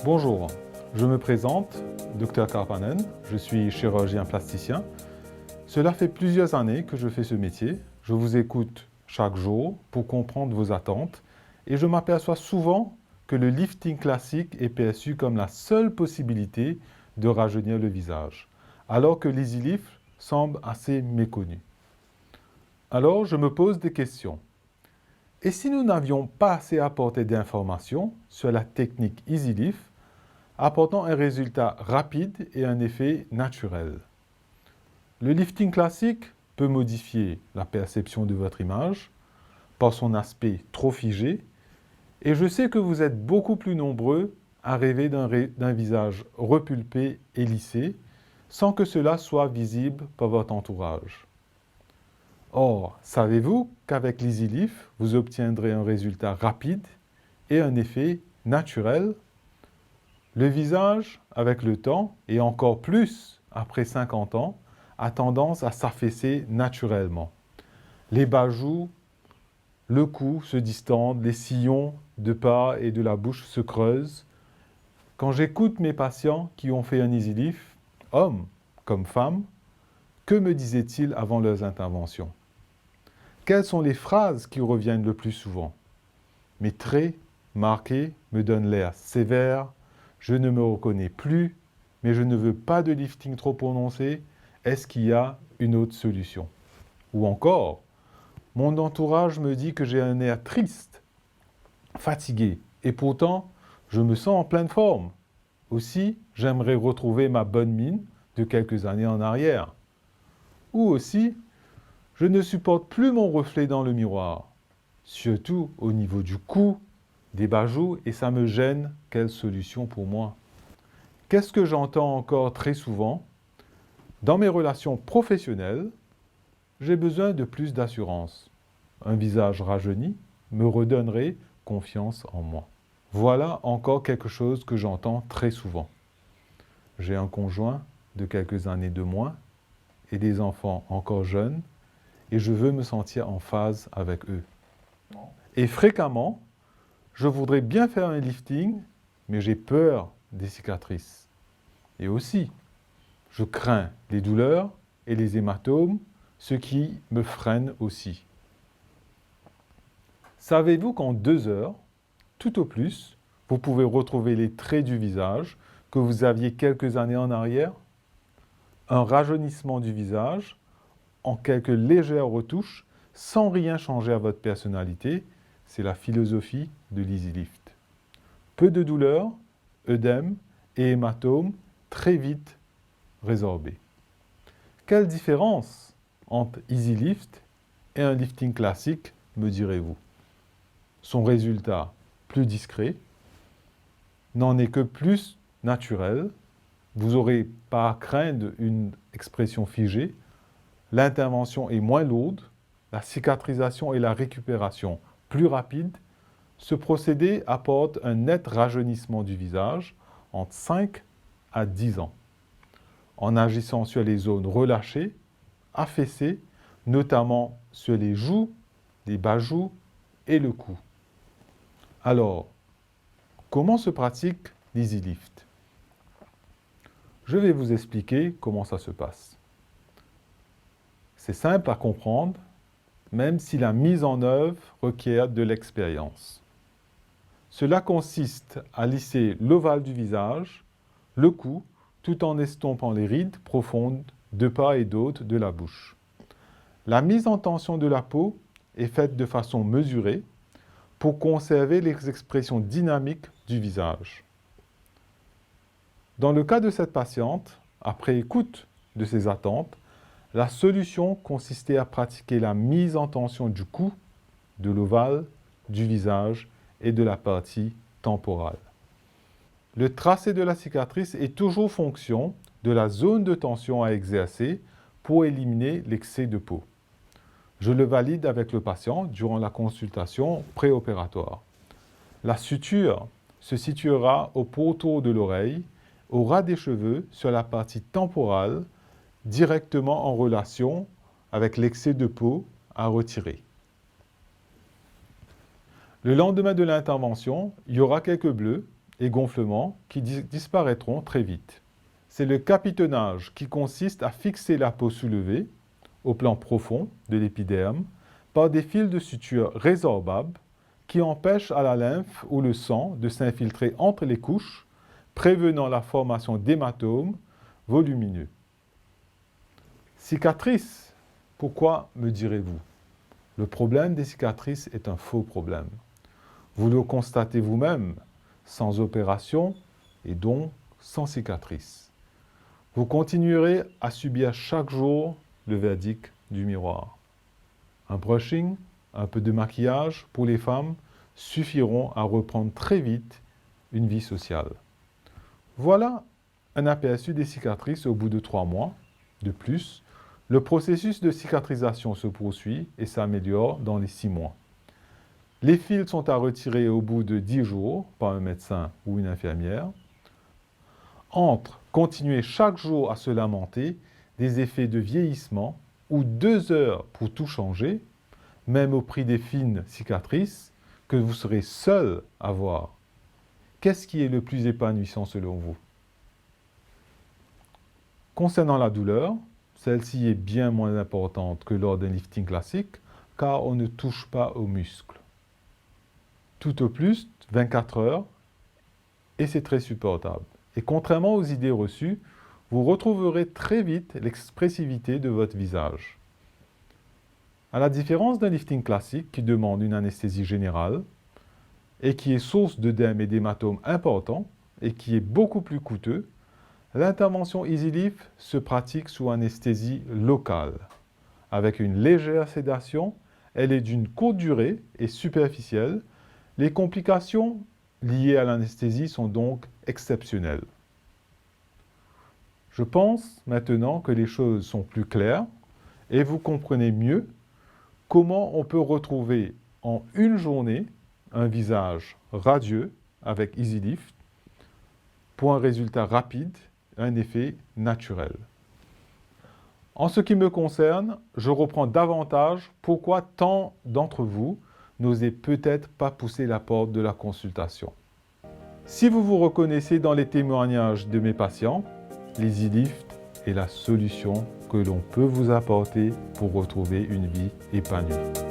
Bonjour, je me présente, Dr Karpanen, je suis chirurgien plasticien. Cela fait plusieurs années que je fais ce métier. Je vous écoute chaque jour pour comprendre vos attentes et je m'aperçois souvent que le lifting classique est perçu comme la seule possibilité de rajeunir le visage, alors que l'EasyLift semble assez méconnu. Alors je me pose des questions. Et si nous n'avions pas assez apporté d'informations sur la technique EasyLift, apportant un résultat rapide et un effet naturel? Le lifting classique peut modifier la perception de votre image par son aspect trop figé, et je sais que vous êtes beaucoup plus nombreux à rêver d'un visage repulpé et lissé, sans que cela soit visible par votre entourage. Or, savez-vous qu'avec l'EasyLift, vous obtiendrez un résultat rapide et un effet naturel? Le visage, avec le temps, et encore plus après 50 ans, a tendance à s'affaisser naturellement. Les bas joues, le cou se distendent, les sillons de pas et de la bouche se creusent. Quand j'écoute mes patients qui ont fait un EasyLift, hommes comme femmes, que me disaient-ils avant leurs interventions? Quelles sont les phrases qui reviennent le plus souvent? Mes traits marqués me donnent l'air sévère, je ne me reconnais plus, mais je ne veux pas de lifting trop prononcé, est-ce qu'il y a une autre solution? Ou encore, mon entourage me dit que j'ai un air triste, fatigué, et pourtant, je me sens en pleine forme. Aussi, j'aimerais retrouver ma bonne mine de quelques années en arrière. Ou aussi, je ne supporte plus mon reflet dans le miroir, surtout au niveau du cou, des bajoux, et ça me gêne. Quelle solution pour moi? Qu'est-ce que j'entends encore très souvent? Dans mes relations professionnelles, j'ai besoin de plus d'assurance. Un visage rajeuni me redonnerait confiance en moi. Voilà encore quelque chose que j'entends très souvent. J'ai un conjoint de quelques années de moins et des enfants encore jeunes et je veux me sentir en phase avec eux. Et fréquemment, je voudrais bien faire un lifting, mais j'ai peur des cicatrices. Et aussi, je crains les douleurs et les hématomes, ce qui me freine aussi. Savez-vous qu'en 2 heures, tout au plus, vous pouvez retrouver les traits du visage que vous aviez quelques années en arrière? Un rajeunissement du visage en quelques légères retouches, sans rien changer à votre personnalité, c'est la philosophie de l'EasyLift. Peu de douleur, œdème et hématomes très vite résorbés. Quelle différence entre EasyLift et un lifting classique, me direz-vous? Son résultat plus discret, n'en est que plus naturel, vous n'aurez pas à craindre une expression figée, l'intervention est moins lourde, la cicatrisation et la récupération plus rapide. Ce procédé apporte un net rajeunissement du visage entre 5 à 10 ans, en agissant sur les zones relâchées, affaissées, notamment sur les joues, les bas-joues et le cou. Alors, comment se pratique l'EasyLift? Je vais vous expliquer comment ça se passe. C'est simple à comprendre, même si la mise en œuvre requiert de l'expérience. Cela consiste à lisser l'ovale du visage, le cou, tout en estompant les rides profondes de part et d'autre de la bouche. La mise en tension de la peau est faite de façon mesurée pour conserver les expressions dynamiques du visage. Dans le cas de cette patiente, après écoute de ses attentes, la solution consistait à pratiquer la mise en tension du cou, de l'ovale, du visage et de la partie temporale. Le tracé de la cicatrice est toujours fonction de la zone de tension à exercer pour éliminer l'excès de peau. Je le valide avec le patient durant la consultation préopératoire. La suture se situera au pourtour de l'oreille, au ras des cheveux, sur la partie temporale, directement en relation avec l'excès de peau à retirer. Le lendemain de l'intervention, il y aura quelques bleus et gonflements qui disparaîtront très vite. C'est le capitonnage qui consiste à fixer la peau soulevée au plan profond de l'épiderme par des fils de suture résorbables qui empêchent à la lymphe ou le sang de s'infiltrer entre les couches, prévenant la formation d'hématomes volumineux. Cicatrices, pourquoi me direz-vous? Le problème des cicatrices est un faux problème. Vous le constatez vous-même, sans opération et donc sans cicatrice. Vous continuerez à subir chaque jour le verdict du miroir. Un brushing, un peu de maquillage pour les femmes suffiront à reprendre très vite une vie sociale. Voilà un aperçu des cicatrices au bout de 3 mois. De plus, le processus de cicatrisation se poursuit et s'améliore dans les 6 mois. Les fils sont à retirer au bout de 10 jours par un médecin ou une infirmière. Entre continuer chaque jour à se lamenter des effets de vieillissement ou 2 heures pour tout changer, même au prix des fines cicatrices, que vous serez seul à voir. Qu'est-ce qui est le plus épanouissant selon vous? Concernant la douleur, celle-ci est bien moins importante que lors d'un lifting classique, car on ne touche pas aux muscles. Tout au plus, 24 heures, et c'est très supportable. Et contrairement aux idées reçues, vous retrouverez très vite l'expressivité de votre visage. À la différence d'un lifting classique qui demande une anesthésie générale et qui est source d'œdème et d'hématomes importants et qui est beaucoup plus coûteux, l'intervention EasyLift se pratique sous anesthésie locale. Avec une légère sédation, elle est d'une courte durée et superficielle. Les complications liées à l'anesthésie sont donc exceptionnelles. Je pense maintenant que les choses sont plus claires et vous comprenez mieux comment on peut retrouver en une journée un visage radieux avec EasyLift pour un résultat rapide, un effet naturel. En ce qui me concerne, je reprends davantage pourquoi tant d'entre vous n'osez peut-être pas pousser la porte de la consultation. Si vous vous reconnaissez dans les témoignages de mes patients, l'EasyLift est la solution que l'on peut vous apporter pour retrouver une vie épanouie.